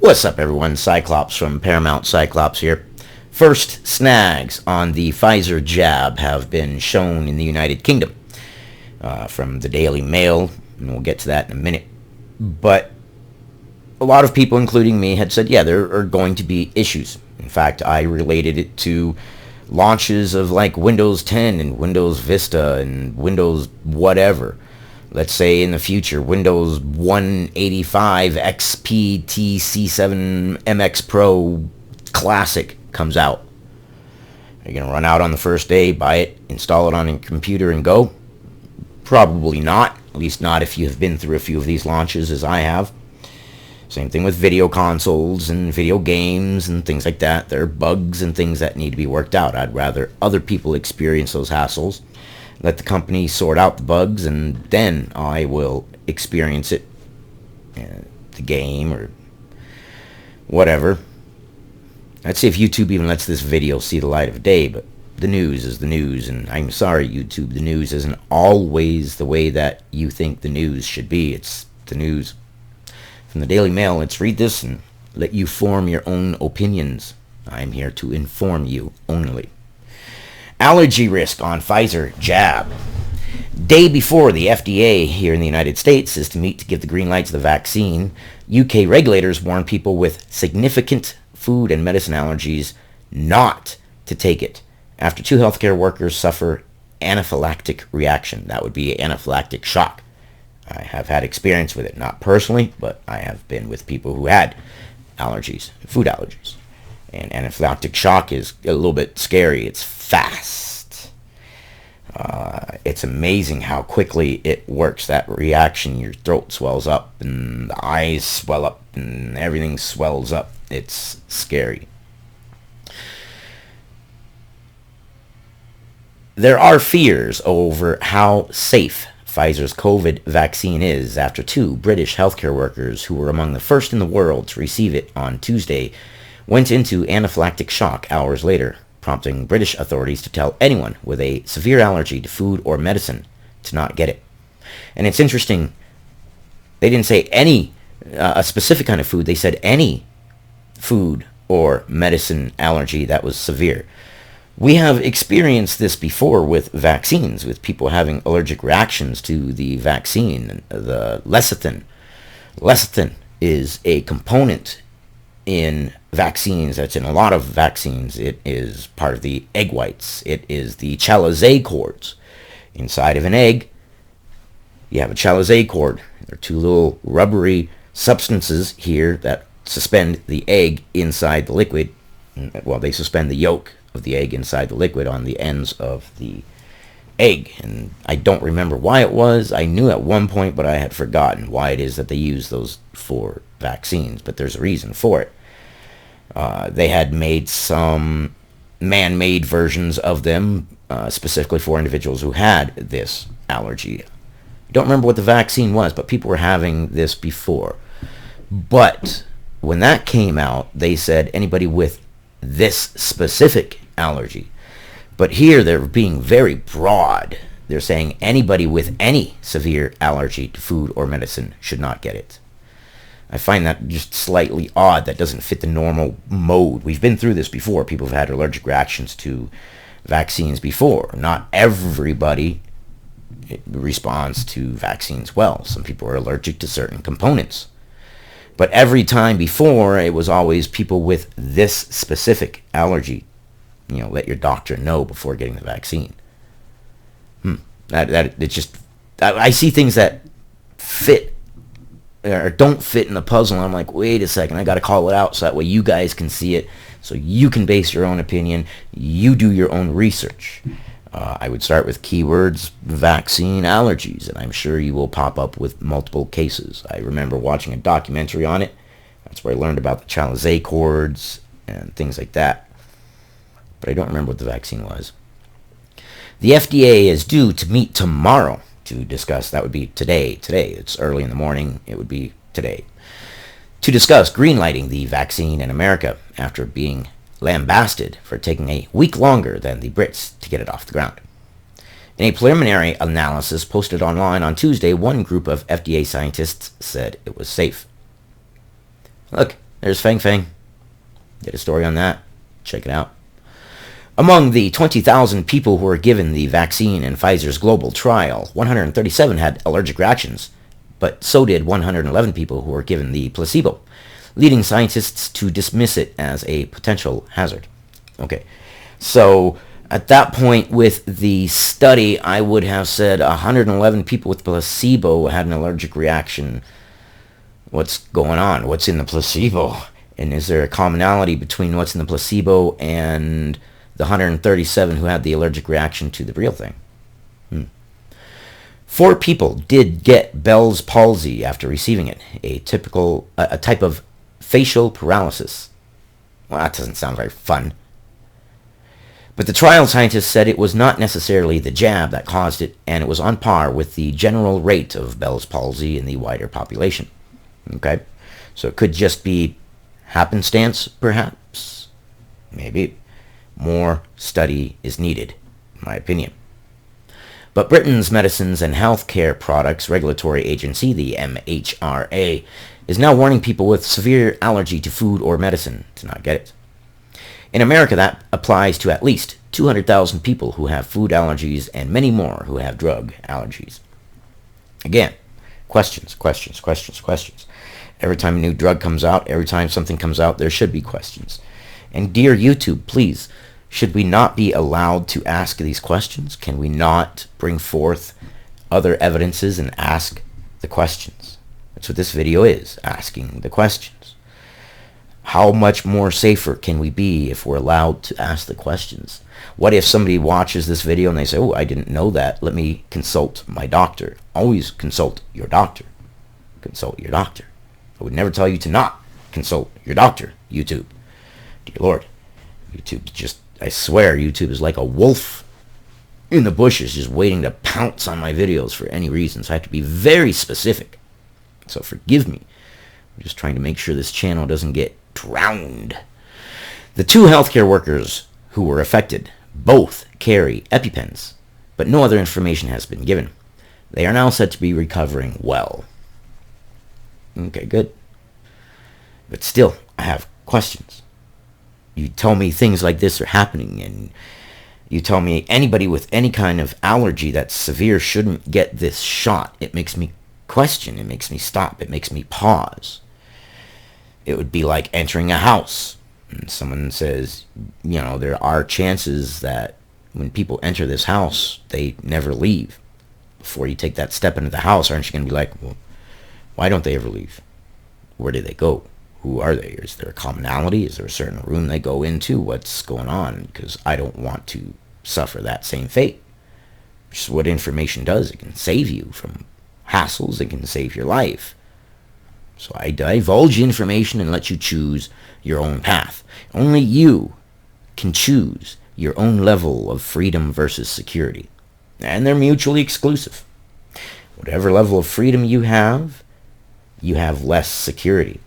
What's up, everyone? Cyclops from Paramount Cyclops here. First snags on the Pfizer jab have been shown in the United Kingdom from the Daily Mail, and we'll get to that in a minute. But a lot of people, including me, had said, yeah, there are going to be issues. In fact, I related it to launches of like Windows 10 and Windows Vista and Windows whatever. Let's say in the future, Windows 185 XP TC7 MX Pro Classic comes out. Are you going to run out on the first day, buy it, install it on your computer, and go? Probably not. At least not if you have been through a few of these launches as I have. Same thing with video consoles and video games and things like that. There are bugs and things that need to be worked out. I'd rather other people experience those hassles. Let the company sort out the bugs, and then I will experience it, the game or whatever. Let's see if YouTube even lets this video see the light of day, but the news is the news, and I'm sorry, YouTube, the news isn't always the way that you think the news should be. It's the news from the Daily Mail. Let's read this and let you form your own opinions. I'm here to inform you only. Allergy risk on Pfizer jab. Day before the FDA here in the United States is to meet to give the green light to the vaccine, UK regulators warn people with significant food and medicine allergies not to take it after two healthcare workers suffer anaphylactic reaction. That would be anaphylactic shock. I have had experience with it, not personally, but I have been with people who had allergies, food allergies. And anaphylactic shock is a little bit scary. It's fast. It's amazing how quickly it works. That reaction, your throat swells up and the eyes swell up and everything swells up. It's scary. There are fears over how safe Pfizer's COVID vaccine is after two British healthcare workers who were among the first in the world to receive it on Tuesday went into anaphylactic shock hours later, prompting British authorities to tell anyone with a severe allergy to food or medicine to not get it. And it's interesting, they didn't say any, a specific kind of food, they said any food or medicine allergy that was severe. We have experienced this before with vaccines, with people having allergic reactions to the vaccine, the lecithin. Lecithin is a component in vaccines that's in a lot of vaccines. It is part of the egg whites. It is the chalice cords. Inside of an egg, you have a chalice cord. There are two little rubbery substances here that suspend the egg inside the liquid. Well, they suspend the yolk of the egg inside the liquid on the ends of the egg. And I don't remember why it was. I knew at one point, but I had forgotten why it is that they use those for vaccines. But there's a reason for it. They had made some man-made versions of them specifically for individuals who had this allergy. I don't remember what the vaccine was, but people were having this before. But when that came out, they said anybody with this specific allergy. But here they're being very broad. They're saying anybody with any severe allergy to food or medicine should not get it. I find that just slightly odd. That doesn't fit the normal mode. We've been through this before. People have had allergic reactions to vaccines before. Not everybody responds to vaccines well. Some people are allergic to certain components. But every time before, it was always people with this specific allergy. You know, let your doctor know before getting the vaccine. It's just, I see things that fit or don't fit in the puzzle, and I'm like, wait a second, I got to call it out so that way you guys can see it, so you can base your own opinion, you do your own research. I would start with keywords, vaccine allergies, and I'm sure you will pop up with multiple cases. I remember watching a documentary on it. That's where I learned about the chalice cords and things like that. But I don't remember what the vaccine was. The FDA is due to meet tomorrow to discuss, that would be today. It's early in the morning, it would be today, to discuss greenlighting the vaccine in America after being lambasted for taking a week longer than the Brits to get it off the ground. In a preliminary analysis posted online on Tuesday, one group of FDA scientists said it was safe. Look, There's Feng Feng. Did a story on that. Check it out. Among the 20,000 people who were given the vaccine in Pfizer's global trial, 137 had allergic reactions, but so did 111 people who were given the placebo, leading scientists to dismiss it as a potential hazard. Okay, so at that point with the study, I would have said 111 people with placebo had an allergic reaction. What's going on? What's in the placebo? And is there a commonality between what's in the placebo and the 137 who had the allergic reaction to the real thing? 4 people did get Bell's palsy after receiving it, a type of facial paralysis. Well, that doesn't sound very fun. But the trial scientists said it was not necessarily the jab that caused it, and it was on par with the general rate of Bell's palsy in the wider population. Okay? So it could just be happenstance, perhaps. Maybe. More study is needed, in my opinion. But Britain's Medicines and Healthcare Products Regulatory Agency, the MHRA, is now warning people with severe allergy to food or medicine to not get it. In America, that applies to at least 200,000 people who have food allergies and many more who have drug allergies. Again, questions. Every time a new drug comes out, every time something comes out, there should be questions. And dear YouTube, please, should we not be allowed to ask these questions? Can we not bring forth other evidences and ask the questions? That's what this video is, asking the questions. How much more safer can we be if we're allowed to ask the questions? What if somebody watches this video and they say, oh, I didn't know that. Let me consult my doctor. Always consult your doctor. Consult your doctor. I would never tell you to not consult your doctor, YouTube. Dear Lord, YouTube just, I swear, YouTube is like a wolf in the bushes just waiting to pounce on my videos for any reason. So I have to be very specific. So forgive me. I'm just trying to make sure this channel doesn't get drowned. The 2 healthcare workers who were affected both carry EpiPens, but no other information has been given. They are now said to be recovering well. Okay, good. But still, I have questions. You tell me things like this are happening, and you tell me anybody with any kind of allergy that's severe shouldn't get this shot. It makes me question. It makes me stop. It makes me pause. It would be like entering a house. And someone says, you know, there are chances that when people enter this house, they never leave. Before you take that step into the house, aren't you going to be like, well, why don't they ever leave? Where do they go? Who are they? Is there a commonality? Is there a certain room they go into? What's going on? Because I don't want to suffer that same fate. Which is what information does. It can save you from hassles. It can save your life. So I divulge information and let you choose your own path. Only you can choose your own level of freedom versus security. And they're mutually exclusive. Whatever level of freedom you have less security.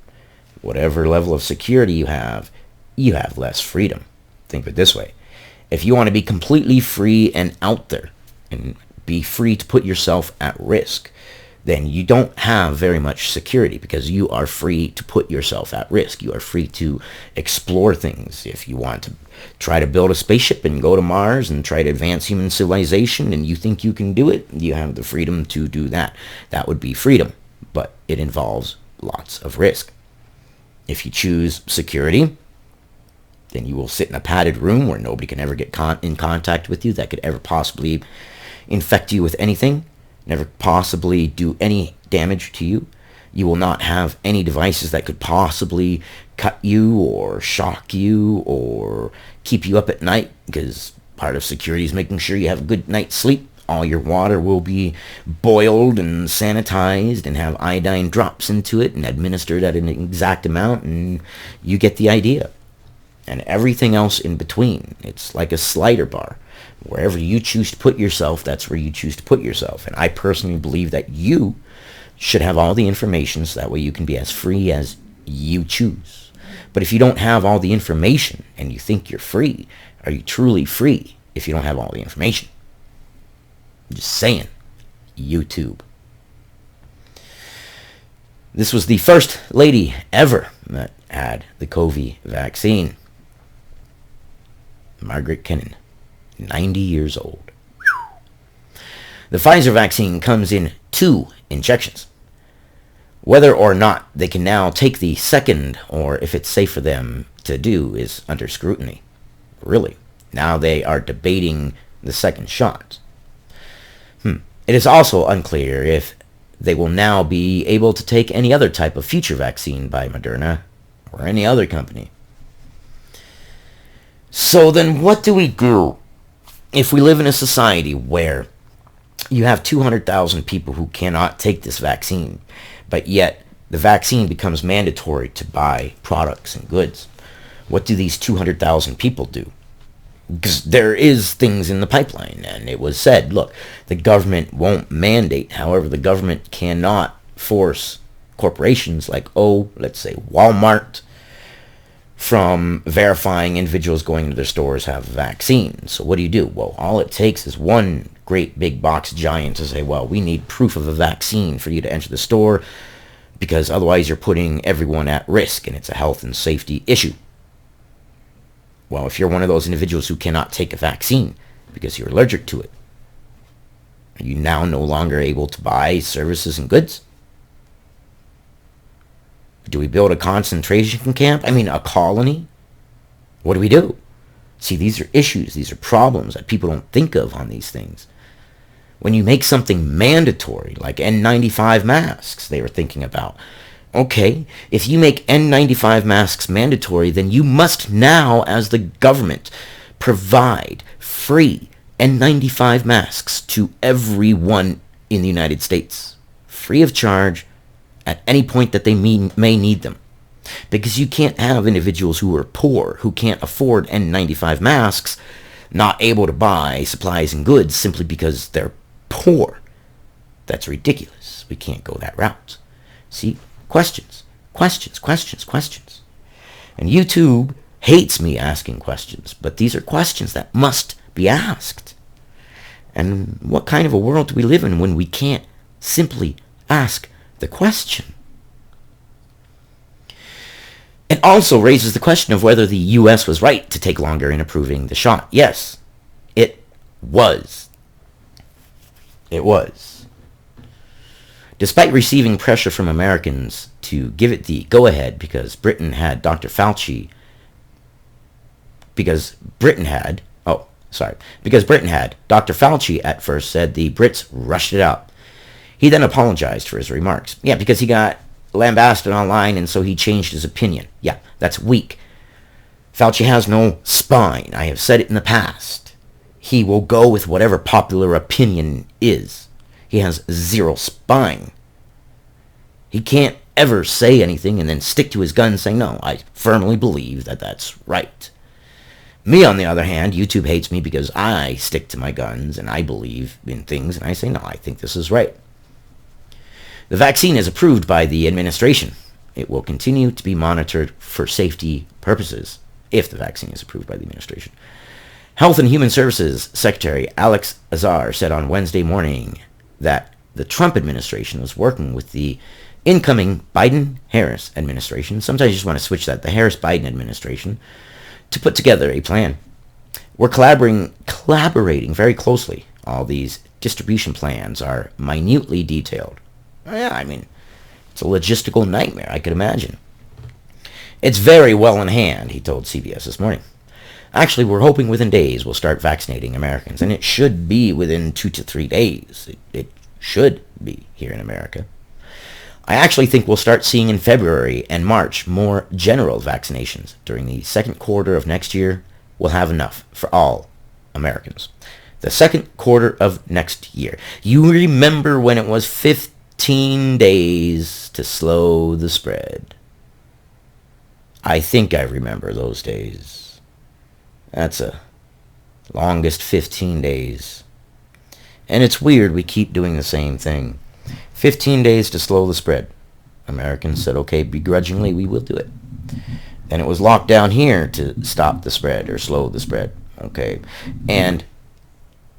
Whatever level of security you have less freedom. Think of it this way. If you want to be completely free and out there and be free to put yourself at risk, then you don't have very much security because you are free to put yourself at risk. You are free to explore things. If you want to try to build a spaceship and go to Mars and try to advance human civilization and you think you can do it, you have the freedom to do that. That would be freedom, but it involves lots of risk. If you choose security, then you will sit in a padded room where nobody can ever get in contact with you that could ever possibly infect you with anything, never possibly do any damage to you. You will not have any devices that could possibly cut you or shock you or keep you up at night, because part of security is making sure you have a good night's sleep. All your water will be boiled and sanitized and have iodine drops into it and administered at an exact amount, and you get the idea. And everything else in between. It's like a slider bar. Wherever you choose to put yourself, that's where you choose to put yourself. And I personally believe that you should have all the information so that way you can be as free as you choose. But if you don't have all the information and you think you're free, are you truly free if you don't have all the information? I'm just saying. YouTube. This was the first lady ever that had the COVID vaccine. Margaret Kennan, 90 years old. The Pfizer vaccine comes in 2 injections. Whether or not they can now take the second, or if it's safe for them to do, is under scrutiny. Really. Now they are debating the second shot. It is also unclear if they will now be able to take any other type of future vaccine by Moderna or any other company. So then what do we do if we live in a society where you have 200,000 people who cannot take this vaccine, but yet the vaccine becomes mandatory to buy products and goods? What do these 200,000 people do? Because there is things in the pipeline, and it was said, look, the government won't mandate. However, the government cannot force corporations like, let's say Walmart, from verifying individuals going to their stores have a vaccine. So what do? Well, all it takes is one great big box giant to say, well, we need proof of a vaccine for you to enter the store, because otherwise you're putting everyone at risk, and it's a health and safety issue. Well, if you're one of those individuals who cannot take a vaccine because you're allergic to it, are you now no longer able to buy services and goods? Do we build a concentration camp? A colony? What do we do? See, these are issues. These are problems that people don't think of on these things. When you make something mandatory, like N95 masks, they were thinking about. Okay, if you make N95 masks mandatory, then you must now, as the government, provide free N95 masks to everyone in the United States, free of charge, at any point that they may need them. Because you can't have individuals who are poor, who can't afford N95 masks, not able to buy supplies and goods simply because they're poor. That's ridiculous. We can't go that route. See? Questions. And YouTube hates me asking questions, but these are questions that must be asked. And what kind of a world do we live in when we can't simply ask the question? It also raises the question of whether the U.S. was right to take longer in approving the shot. Yes, it was. It was. Despite receiving pressure from Americans to give it the go-ahead because Britain had Dr. Fauci, because Britain had Dr. Fauci at first said the Brits rushed it out. He then apologized for his remarks. Yeah, because he got lambasted online, and so he changed his opinion. Yeah, that's weak. Fauci has no spine. I have said it in the past. He will go with whatever popular opinion is. He has zero spine. He can't ever say anything and then stick to his guns saying, no, I firmly believe that that's right. Me, on the other hand, YouTube hates me because I stick to my guns and I believe in things and I say, no, I think this is right. The vaccine is approved by the administration. It will continue to be monitored for safety purposes if the vaccine is approved by the administration. Health and Human Services Secretary Alex Azar said on Wednesday morning that the Trump administration was working with the incoming Biden-Harris administration. Sometimes you just want to switch that, the Harris-Biden administration, to put together a plan. We're collaborating very closely. All these distribution plans are minutely detailed. Yeah, it's a logistical nightmare, I could imagine. It's very well in hand, he told CBS this morning. Actually, we're hoping within days we'll start vaccinating Americans, and it should be within 2 to 3 days. It should be here in America. I actually think we'll start seeing in February and March more general vaccinations. During the second quarter of next year, we'll have enough for all Americans. The second quarter of next year. You remember when it was 15 days to slow the spread. I think I remember those days. That's a longest 15 days. And it's weird we keep doing the same thing. 15 days to slow the spread. Americans said, okay, begrudgingly, we will do it. Then it was locked down here to stop the spread or slow the spread. Okay. And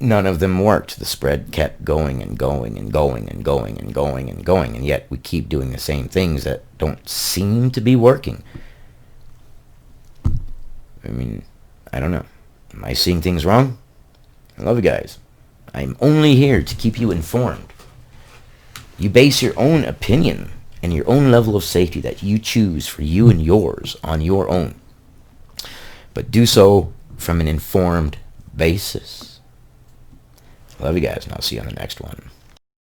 none of them worked. The spread kept going and going and going and going and going and going. And yet we keep doing the same things that don't seem to be working. mean, I don't know. Am I seeing things wrong? I love you guys. I'm only here to keep you informed. You base your own opinion and your own level of safety that you choose for you and yours on your own. But do so from an informed basis. Love you guys, and I'll see you on the next one.